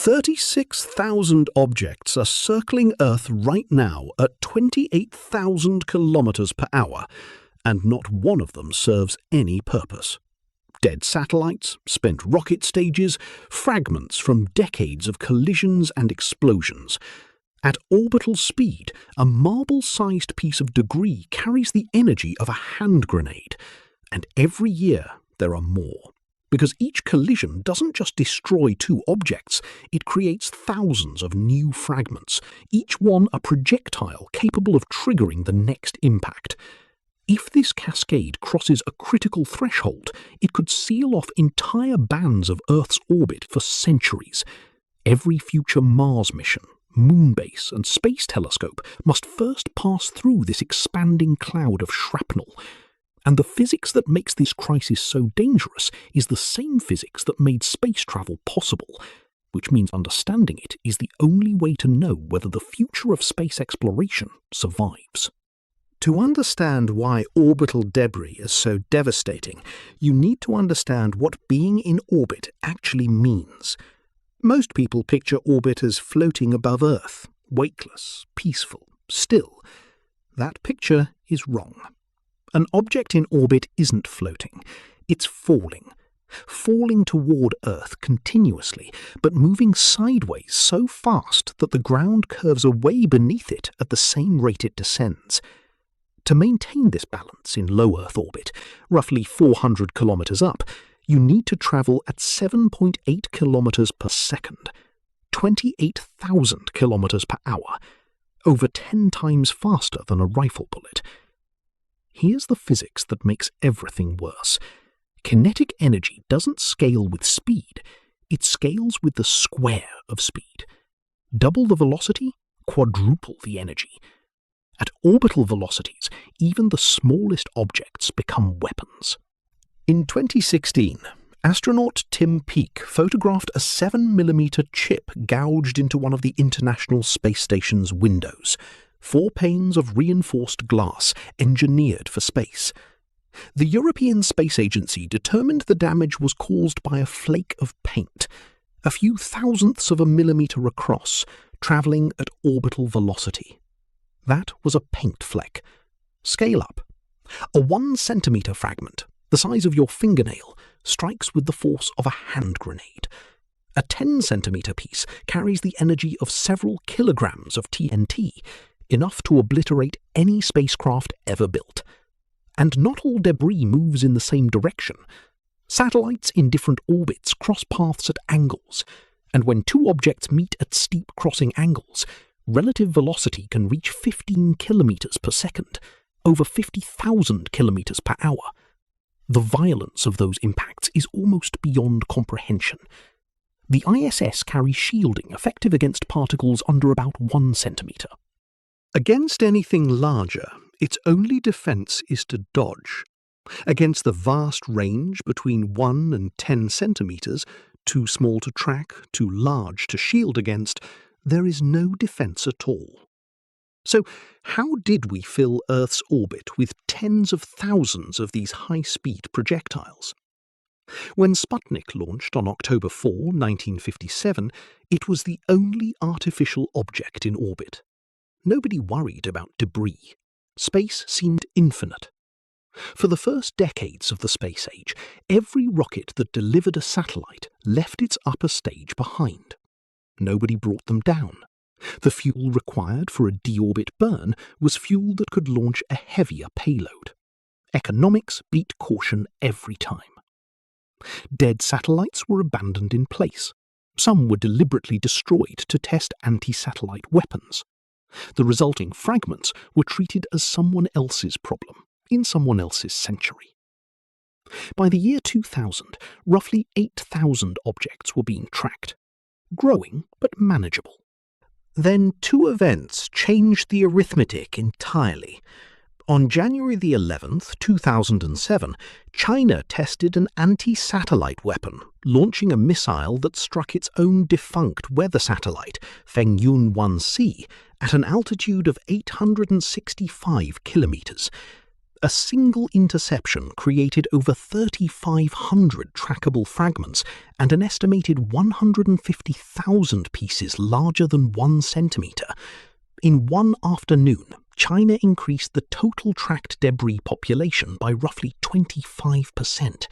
36,000 objects are circling Earth right now at 28,000 kilometers per hour, and not one of them serves any purpose. Dead satellites, spent rocket stages, fragments from decades of collisions and explosions. At orbital speed, a marble-sized piece of debris carries the energy of a hand grenade, and every year there are more. Because each collision doesn't just destroy two objects, it creates thousands of new fragments, each one a projectile capable of triggering the next impact. If this cascade crosses a critical threshold, it could seal off entire bands of Earth's orbit for centuries. Every future Mars mission, moon base, and space telescope must first pass through this expanding cloud of shrapnel. And the physics that makes this crisis so dangerous is the same physics that made space travel possible, which means understanding it is the only way to know whether the future of space exploration survives. To understand why orbital debris is so devastating, you need to understand what being in orbit actually means. Most people picture orbit as floating above Earth, weightless, peaceful, still. That picture is wrong. An object in orbit isn't floating, it's falling. Falling toward Earth continuously, but moving sideways so fast that the ground curves away beneath it at the same rate it descends. To maintain this balance in low Earth orbit, roughly 400 kilometers up, you need to travel at 7.8 kilometers per second, 28,000 kilometers per hour, over 10 times faster than a rifle bullet. Here's the physics that makes everything worse. Kinetic energy doesn't scale with speed, it scales with the square of speed. Double the velocity, quadruple the energy. At orbital velocities, even the smallest objects become weapons. In 2016, astronaut Tim Peake photographed a 7mm chip gouged into one of the International Space Station's windows. 4 panes of reinforced glass engineered for space. The European Space Agency determined the damage was caused by a flake of paint, a few thousandths of a millimeter across, travelling at orbital velocity. That was a paint fleck. Scale up. A 1 centimeter fragment, the size of your fingernail, strikes with the force of a hand grenade. A 10 centimeter piece carries the energy of several kilograms of TNT, enough to obliterate any spacecraft ever built. And not all debris moves in the same direction. Satellites in different orbits cross paths at angles, and when two objects meet at steep crossing angles, relative velocity can reach 15 kilometers per second, over 50,000 kilometers per hour. The violence of those impacts is almost beyond comprehension. The ISS carries shielding effective against particles under about 1 centimeter. Against anything larger, its only defense is to dodge. Against the vast range between 1 and 10 centimeters, too small to track, too large to shield against, there is no defense at all. So, how did we fill Earth's orbit with tens of thousands of these high-speed projectiles? When Sputnik launched on October 4, 1957, it was the only artificial object in orbit. Nobody worried about debris. Space seemed infinite. For the first decades of the space age, every rocket that delivered a satellite left its upper stage behind. Nobody brought them down. The fuel required for a deorbit burn was fuel that could launch a heavier payload. Economics beat caution every time. Dead satellites were abandoned in place. Some were deliberately destroyed to test anti-satellite weapons. The resulting fragments were treated as someone else's problem, in someone else's century. By the year 2000, roughly 8,000 objects were being tracked. Growing, but manageable. Then 2 events changed the arithmetic entirely. On January the 11th, 2007, China tested an anti-satellite weapon, launching a missile that struck its own defunct weather satellite, Fengyun 1C, at an altitude of 865 kilometers. A single interception created over 3,500 trackable fragments and an estimated 150,000 pieces larger than 1 centimeter. In one afternoon, China increased the total tracked debris population by roughly 25%.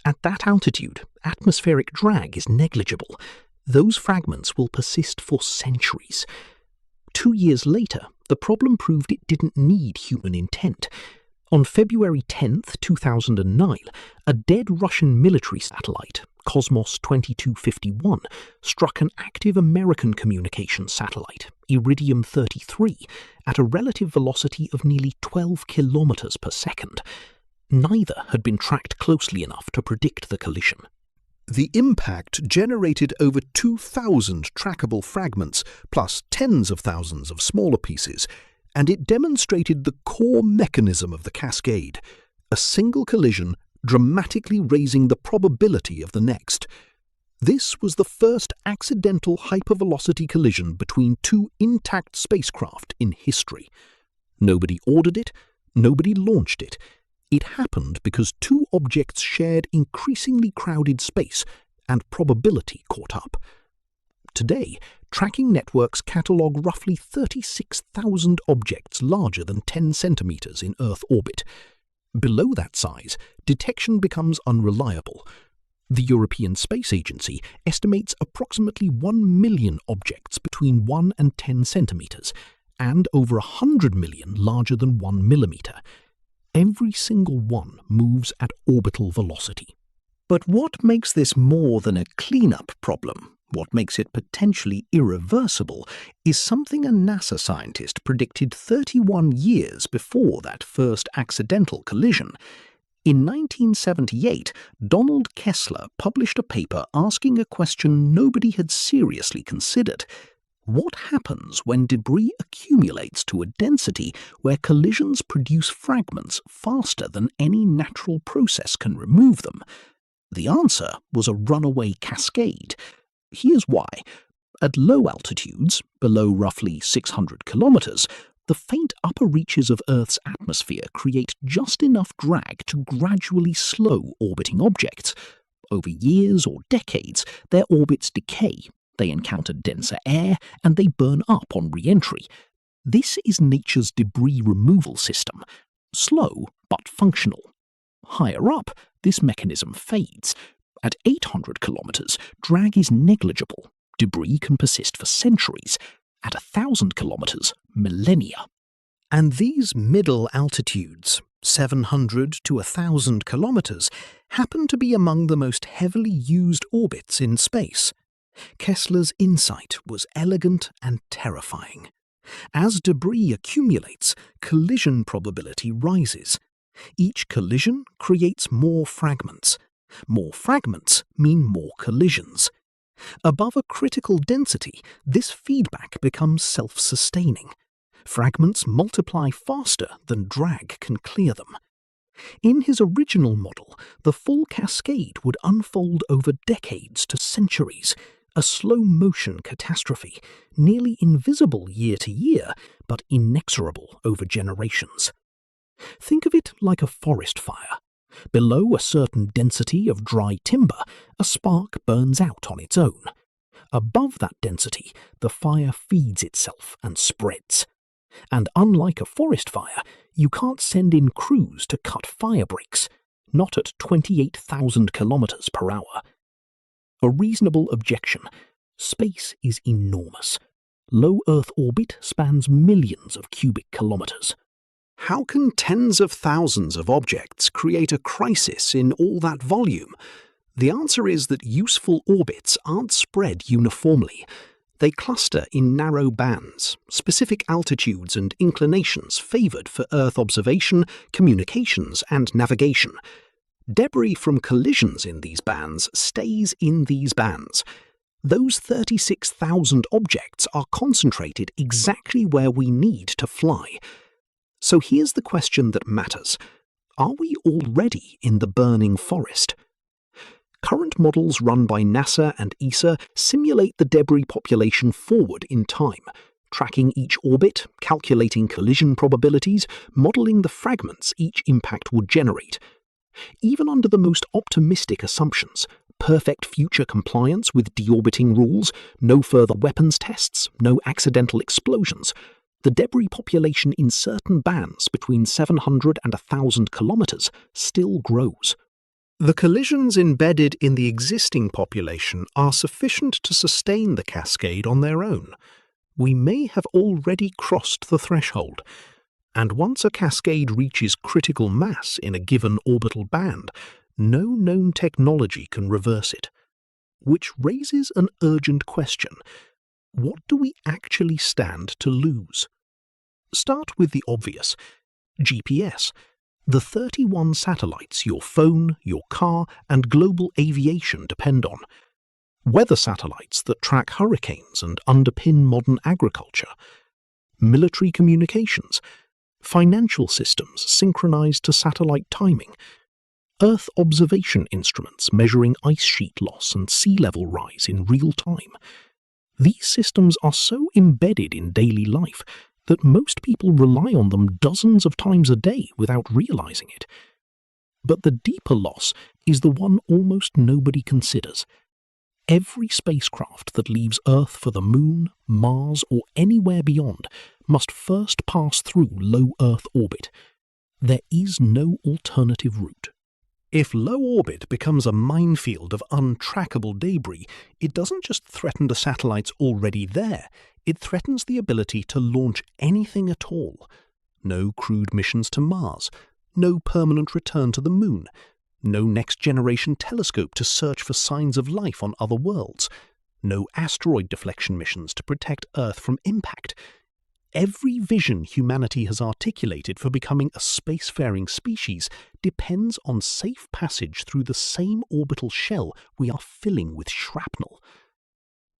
At that altitude, atmospheric drag is negligible. Those fragments will persist for centuries. 2 years later, the problem proved it didn't need human intent. On February 10, 2009, a dead Russian military satellite, Cosmos 2251, struck an active American communications satellite, Iridium 33, at a relative velocity of nearly 12 kilometers per second. Neither had been tracked closely enough to predict the collision. The impact generated over 2,000 trackable fragments, plus tens of thousands of smaller pieces, and it demonstrated the core mechanism of the Cascade, a single collision dramatically raising the probability of the next. This was the first accidental hypervelocity collision between two intact spacecraft in history. Nobody ordered it, nobody launched it. It happened because two objects shared increasingly crowded space, and probability caught up. Today, tracking networks catalogue roughly 36,000 objects larger than 10 centimeters in Earth orbit. Below that size, detection becomes unreliable. The European Space Agency estimates approximately 1 million objects between 1 and 10 centimeters, and over 100 million larger than 1 millimeter. Every single one moves at orbital velocity. But what makes this more than a cleanup problem? What makes it potentially irreversible is something a NASA scientist predicted 31 years before that first accidental collision. In 1978, Donald Kessler published a paper asking a question nobody had seriously considered. What happens when debris accumulates to a density where collisions produce fragments faster than any natural process can remove them? The answer was a runaway cascade. Here's why. At low altitudes, below roughly 600 kilometers, the faint upper reaches of Earth's atmosphere create just enough drag to gradually slow orbiting objects. Over years or decades, their orbits decay. They encounter denser air, and they burn up on re-entry. This is nature's debris removal system. Slow, but functional. Higher up, this mechanism fades. At 800 kilometers, drag is negligible. Debris can persist for centuries. At 1,000 kilometers, millennia. And these middle altitudes, 700 to 1,000 kilometers, happen to be among the most heavily used orbits in space. Kessler's insight was elegant and terrifying. As debris accumulates, collision probability rises. Each collision creates more fragments. More fragments mean more collisions. Above a critical density, this feedback becomes self-sustaining. Fragments multiply faster than drag can clear them. In his original model, the full cascade would unfold over decades to centuries, a slow-motion catastrophe, nearly invisible year to year, but inexorable over generations. Think of it like a forest fire. Below a certain density of dry timber, a spark burns out on its own. Above that density, the fire feeds itself and spreads. And unlike a forest fire, you can't send in crews to cut fire breaks, not at 28,000 kilometers per hour. A reasonable objection. Space is enormous. Low Earth orbit spans millions of cubic kilometers. How can tens of thousands of objects create a crisis in all that volume? The answer is that useful orbits aren't spread uniformly. They cluster in narrow bands, specific altitudes and inclinations favoured for Earth observation, communications and navigation. Debris from collisions in these bands stays in these bands. Those 36,000 objects are concentrated exactly where we need to fly. So here's the question that matters. Are we already in the burning forest? Current models run by NASA and ESA simulate the debris population forward in time, tracking each orbit, calculating collision probabilities, modelling the fragments each impact would generate. Even under the most optimistic assumptions, perfect future compliance with deorbiting rules, no further weapons tests, no accidental explosions, the debris population in certain bands between 700 and 1,000 kilometers still grows. The collisions embedded in the existing population are sufficient to sustain the Cascade on their own. We may have already crossed the threshold, and once a Cascade reaches critical mass in a given orbital band, no known technology can reverse it. Which raises an urgent question. What do we actually stand to lose? Start with the obvious. GPS. The 31 satellites your phone, your car, and global aviation depend on. Weather satellites that track hurricanes and underpin modern agriculture. Military communications. Financial systems synchronized to satellite timing. Earth observation instruments measuring ice sheet loss and sea level rise in real time. These systems are so embedded in daily life that most people rely on them dozens of times a day without realizing it. But the deeper loss is the one almost nobody considers. Every spacecraft that leaves Earth for the Moon, Mars, or anywhere beyond must first pass through low Earth orbit. There is no alternative route. If low orbit becomes a minefield of untrackable debris, it doesn't just threaten the satellites already there, it threatens the ability to launch anything at all. No crewed missions to Mars, no permanent return to the Moon, no next-generation telescope to search for signs of life on other worlds, no asteroid deflection missions to protect Earth from impact. Every vision humanity has articulated for becoming a spacefaring species depends on safe passage through the same orbital shell we are filling with shrapnel.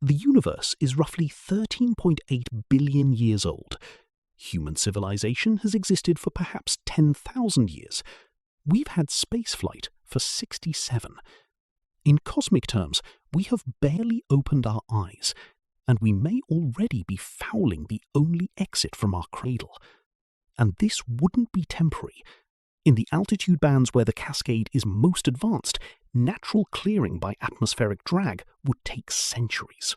The universe is roughly 13.8 billion years old. Human civilization has existed for perhaps 10,000 years. We've had spaceflight for 67. In cosmic terms, we have barely opened our eyes, and we may already be fouling the only exit from our cradle. And this wouldn't be temporary. In the altitude bands where the Cascade is most advanced, natural clearing by atmospheric drag would take centuries.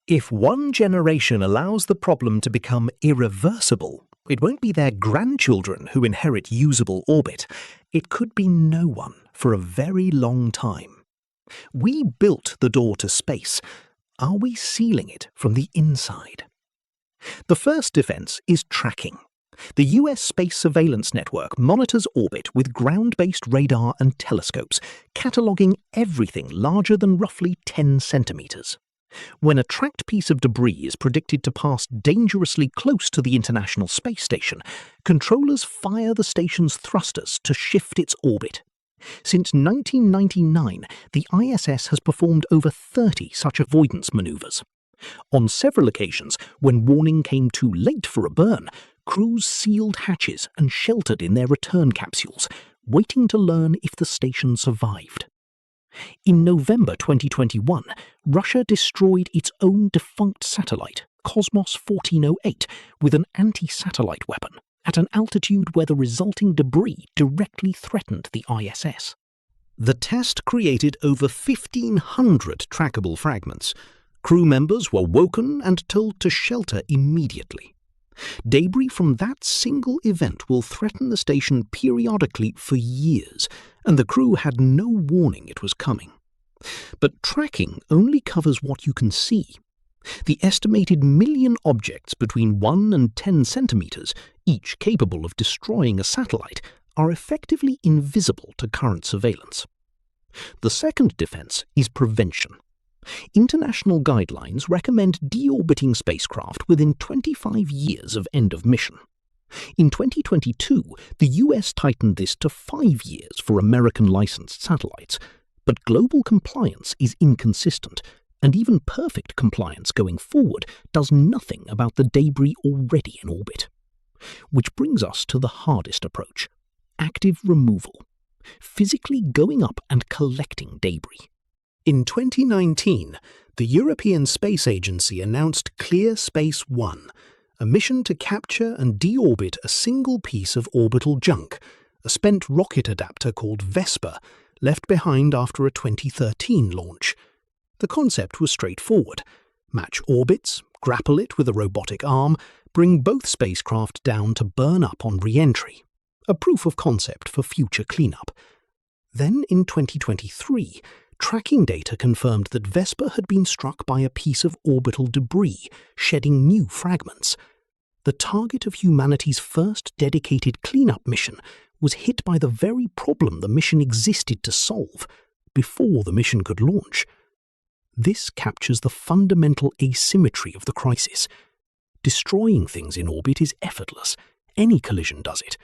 If one generation allows the problem to become irreversible, it won't be their grandchildren who inherit usable orbit. It could be no one for a very long time. We built the door to space. Are we sealing it from the inside? The first defense is tracking. The US Space Surveillance Network monitors orbit with ground-based radar and telescopes, cataloguing everything larger than roughly 10 centimeters. When a tracked piece of debris is predicted to pass dangerously close to the International Space Station, controllers fire the station's thrusters to shift its orbit. Since 1999, the ISS has performed over 30 such avoidance maneuvers. On several occasions, when warning came too late for a burn, crews sealed hatches and sheltered in their return capsules, waiting to learn if the station survived. In November 2021, Russia destroyed its own defunct satellite, Cosmos 1408, with an anti-satellite weapon, at an altitude where the resulting debris directly threatened the ISS. The test created over 1,500 trackable fragments. Crew members were woken and told to shelter immediately. Debris from that single event will threaten the station periodically for years, and the crew had no warning it was coming. But tracking only covers what you can see. The estimated million objects between 1 and 10 centimeters, each capable of destroying a satellite, are effectively invisible to current surveillance. The second defense is prevention. International guidelines recommend deorbiting spacecraft within 25 years of end of mission. In 2022, the US tightened this to 5 years for American-licensed satellites, but global compliance is inconsistent, and even perfect compliance going forward does nothing about the debris already in orbit. Which brings us to the hardest approach: active removal. Physically going up and collecting debris. In 2019, the European Space Agency announced Clear Space 1, a mission to capture and deorbit a single piece of orbital junk, a spent rocket adapter called Vesper, left behind after a 2013 launch. The concept was straightforward. Match orbits, grapple it with a robotic arm, bring both spacecraft down to burn up on re-entry. A proof of concept for future cleanup. Then, in 2023, tracking data confirmed that Vesper had been struck by a piece of orbital debris, shedding new fragments. The target of humanity's first dedicated cleanup mission was hit by the very problem the mission existed to solve, before the mission could launch. This captures the fundamental asymmetry of the crisis. Destroying things in orbit is effortless. Any collision does it.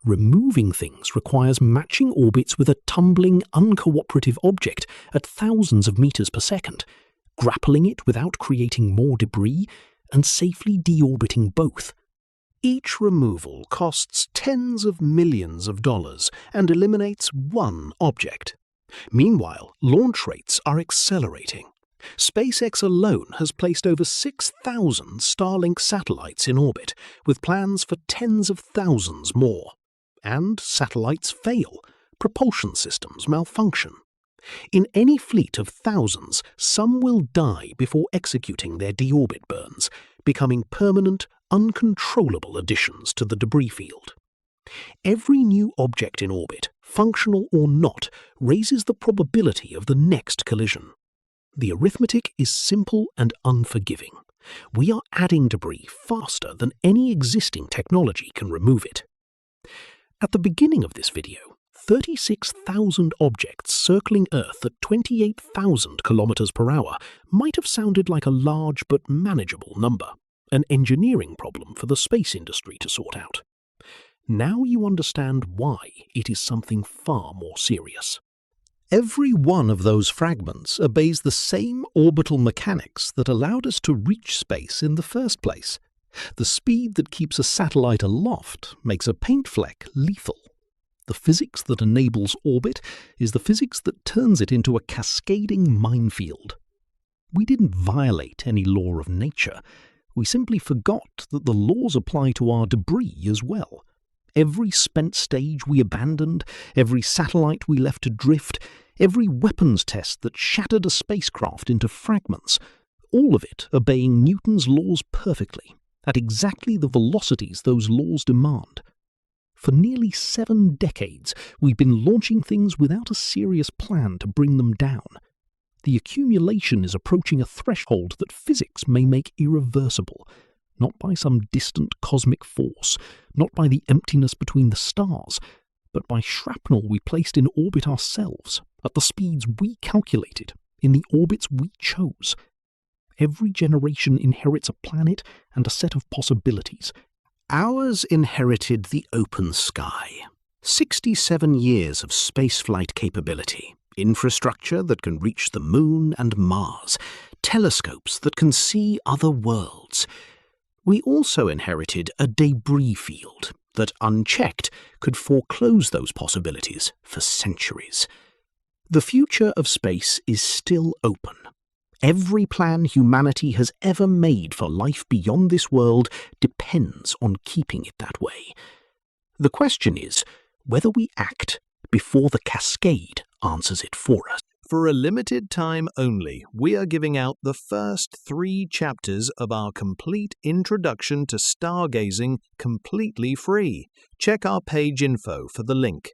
Removing things requires matching orbits with a tumbling, uncooperative object at thousands of meters per second, grappling it without creating more debris, and safely deorbiting both. Each removal costs tens of millions of dollars and eliminates one object. Meanwhile, launch rates are accelerating. SpaceX alone has placed over 6,000 Starlink satellites in orbit, with plans for tens of thousands more. And satellites fail. Propulsion systems malfunction. In any fleet of thousands, some will die before executing their deorbit burns, becoming permanent, uncontrollable additions to the debris field. Every new object in orbit, functional or not, raises the probability of the next collision. The arithmetic is simple and unforgiving. We are adding debris faster than any existing technology can remove it. At the beginning of this video, 36,000 objects circling Earth at 28,000 kilometers per hour might have sounded like a large but manageable number, an engineering problem for the space industry to sort out. Now you understand why it is something far more serious. Every one of those fragments obeys the same orbital mechanics that allowed us to reach space in the first place. The speed that keeps a satellite aloft makes a paint fleck lethal. The physics that enables orbit is the physics that turns it into a cascading minefield. We didn't violate any law of nature. We simply forgot that the laws apply to our debris as well. Every spent stage we abandoned, every satellite we left to drift, every weapons test that shattered a spacecraft into fragments, all of it obeying Newton's laws perfectly, at exactly the velocities those laws demand. For nearly 7 decades, we've been launching things without a serious plan to bring them down. The accumulation is approaching a threshold that physics may make irreversible, not by some distant cosmic force, not by the emptiness between the stars, but by shrapnel we placed in orbit ourselves, at the speeds we calculated, in the orbits we chose. Every generation inherits a planet and a set of possibilities. Ours inherited the open sky. 67 years of spaceflight capability, infrastructure that can reach the Moon and Mars, telescopes that can see other worlds. We also inherited a debris field that, unchecked, could foreclose those possibilities for centuries. The future of space is still open. Every plan humanity has ever made for life beyond this world depends on keeping it that way. The question is whether we act before the Cascade answers it for us. For a limited time only, we are giving out the first 3 chapters of our complete introduction to stargazing completely free. Check our page info for the link.